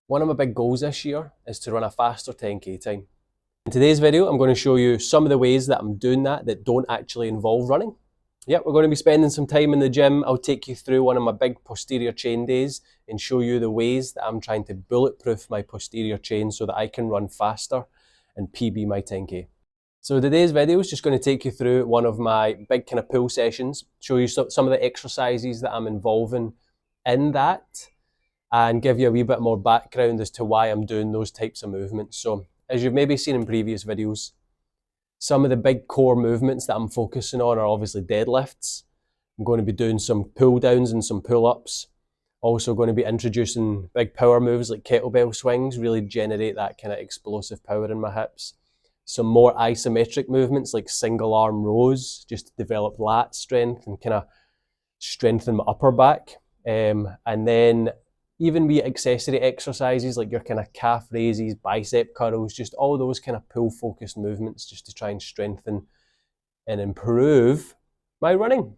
One of my big goals this year is to run a faster 10k time. In today's video, I'm going to show you some of the ways that I'm doing that don't actually involve running. Yep, we're going to be spending some time in the gym. I'll take you through one of my big posterior chain days and show you the ways that I'm trying to bulletproof my posterior chain so that I can run faster and PB my 10k. So today's video is just going to take you through one of my big kind of pull sessions, show you some of the exercises that I'm involving in that, and give you a wee bit more background as to why I'm doing those types of movements. So as you've maybe seen in previous videos, some of the big core movements that I'm focusing on are obviously deadlifts. I'm going to be doing some pull downs and some pull ups. Also going to be introducing big power moves like kettlebell swings, really generate that kind of explosive power in my hips. Some more isometric movements like single arm rows, just to develop lat strength and kind of strengthen my upper back. And then even wee accessory exercises like your kind of calf raises, bicep curls, just all those kind of pull focused movements just to try and strengthen and improve my running.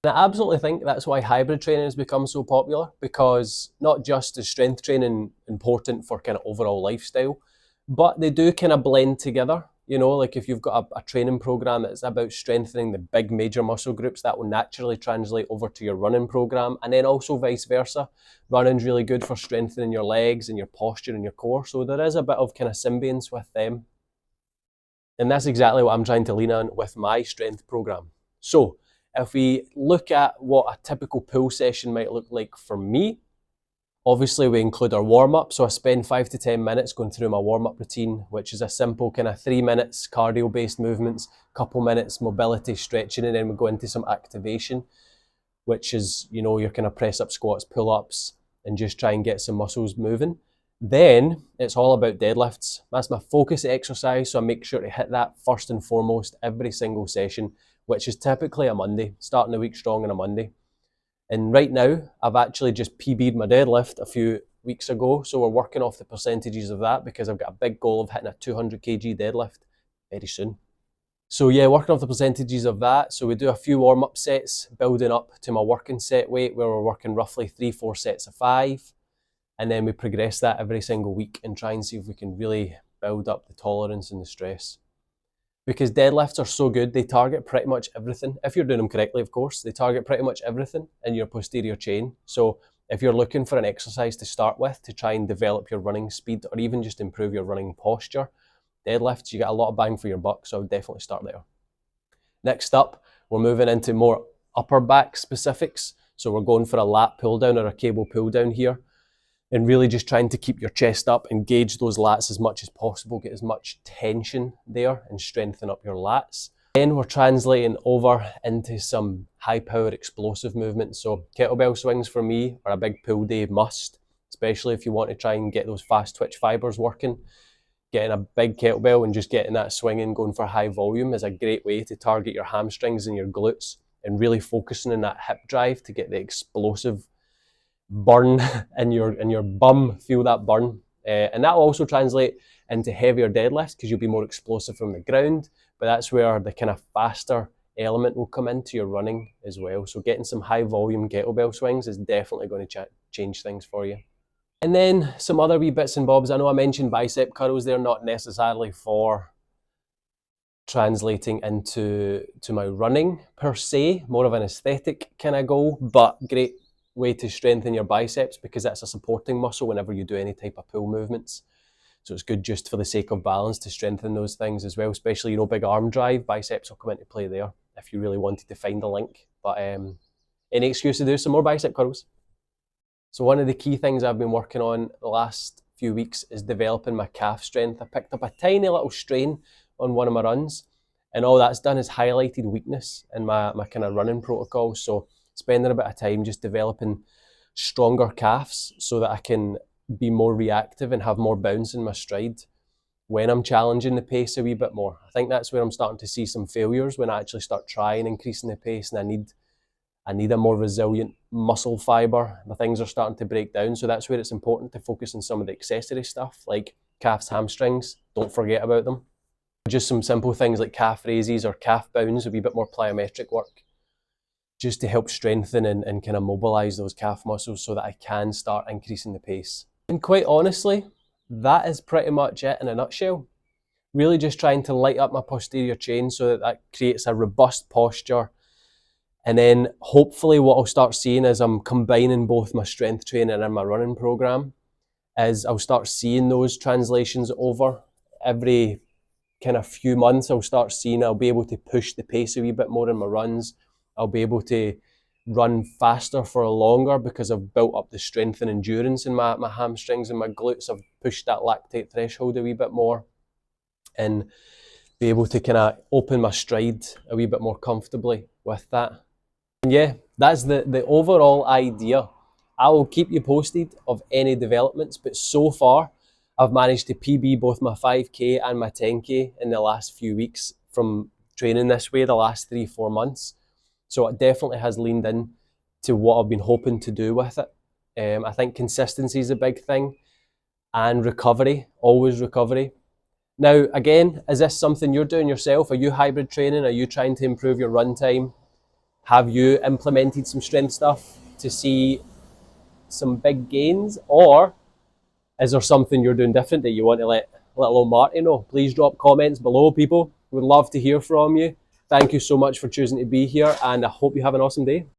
And I absolutely think that's why hybrid training has become so popular, because not just is strength training important for kind of overall lifestyle, but they do kind of blend together. You know, like if you've got a training program that's about strengthening the big major muscle groups, that will naturally translate over to your running program, and then also vice versa. Running's really good for strengthening your legs and your posture and your core, so there is a bit of kind of symbiance with them. And that's exactly what I'm trying to lean on with my strength program. So if we look at what a typical pull session might look like for me, obviously we include our warm-up, so I spend 5 to 10 minutes going through my warm-up routine, which is a simple kind of 3 minutes cardio-based movements, couple minutes mobility stretching, and then we go into some activation, which is, you know, your kind of press-up squats, pull-ups, and just try and get some muscles moving. Then it's all about deadlifts. That's my focus exercise, so I make sure to hit that first and foremost every single session, which is typically a Monday, starting the week strong on a Monday. And right now, I've actually just PB'd my deadlift a few weeks ago, so we're working off the percentages of that because I've got a big goal of hitting a 200 kg deadlift very soon. So yeah, working off the percentages of that. So we do a few warm-up sets, building up to my working set weight, where we're working roughly 3-4 sets of 5. And then we progress that every single week and try and see if we can really build up the tolerance and the stress. Because deadlifts are so good, they target pretty much everything. If you're doing them correctly, of course, they target pretty much everything in your posterior chain. So if you're looking for an exercise to start with to try and develop your running speed or even just improve your running posture, deadlifts, you get a lot of bang for your buck, so I would definitely start there. Next up, we're moving into more upper back specifics. So we're going for a lat pull down or a cable pull down here, and really just trying to keep your chest up, engage those lats as much as possible, get as much tension there and strengthen up your lats. Then we're translating over into some high power explosive movements. So kettlebell swings for me are a big pull day must, especially if you want to try and get those fast twitch fibers working. Getting a big kettlebell and just getting that swinging, going for high volume is a great way to target your hamstrings and your glutes and really focusing on that hip drive to get the explosive burn in your bum, feel that burn. And that will also translate into heavier deadlifts because you'll be more explosive from the ground, but that's where the kind of faster element will come into your running as well. So getting some high volume kettlebell swings is definitely going to change things for you. And then some other wee bits and bobs. I know I mentioned bicep curls. They're not necessarily for translating into my running per se, more of an aesthetic kind of goal, but great way to strengthen your biceps because that's a supporting muscle whenever you do any type of pull movements. So it's good just for the sake of balance to strengthen those things as well, especially, you know, big arm drive, biceps will come into play there if you really wanted to find a link. But any excuse to do some more bicep curls. So one of the key things I've been working on the last few weeks is developing my calf strength. I picked up a tiny little strain on one of my runs, and all that's done is highlighted weakness in my kind of running protocol. So spending a bit of time just developing stronger calves so that I can be more reactive and have more bounce in my stride when I'm challenging the pace a wee bit more. I think that's where I'm starting to see some failures when I actually start trying increasing the pace, and I need a more resilient muscle fiber. My things are starting to break down, so that's where it's important to focus on some of the accessory stuff like calves, hamstrings. Don't forget about them. Just some simple things like calf raises or calf bounds, a wee bit more plyometric work, just to help strengthen and kind of mobilize those calf muscles so that I can start increasing the pace. And quite honestly, that is pretty much it in a nutshell. Really just trying to light up my posterior chain so that that creates a robust posture. And then hopefully what I'll start seeing as I'm combining both my strength training and my running program is I'll start seeing those translations over every kind of few months. I'll be able to push the pace a wee bit more in my runs. I'll be able to run faster for longer because I've built up the strength and endurance in my hamstrings and my glutes. I've pushed that lactate threshold a wee bit more and be able to kind of open my stride a wee bit more comfortably with that. And yeah, that's the overall idea. I will keep you posted of any developments, but so far I've managed to PB both my 5K and my 10K in the last few weeks from training this way, the last 3-4 months. So it definitely has leaned in to what I've been hoping to do with it. I think consistency is a big thing, and recovery, always recovery. Now, again, is this something you're doing yourself? Are you hybrid training? Are you trying to improve your run time? Have you implemented some strength stuff to see some big gains? Or is there something you're doing different that you want to let little old Marty know? Please drop comments below, people. We'd love to hear from you. Thank you so much for choosing to be here, and I hope you have an awesome day.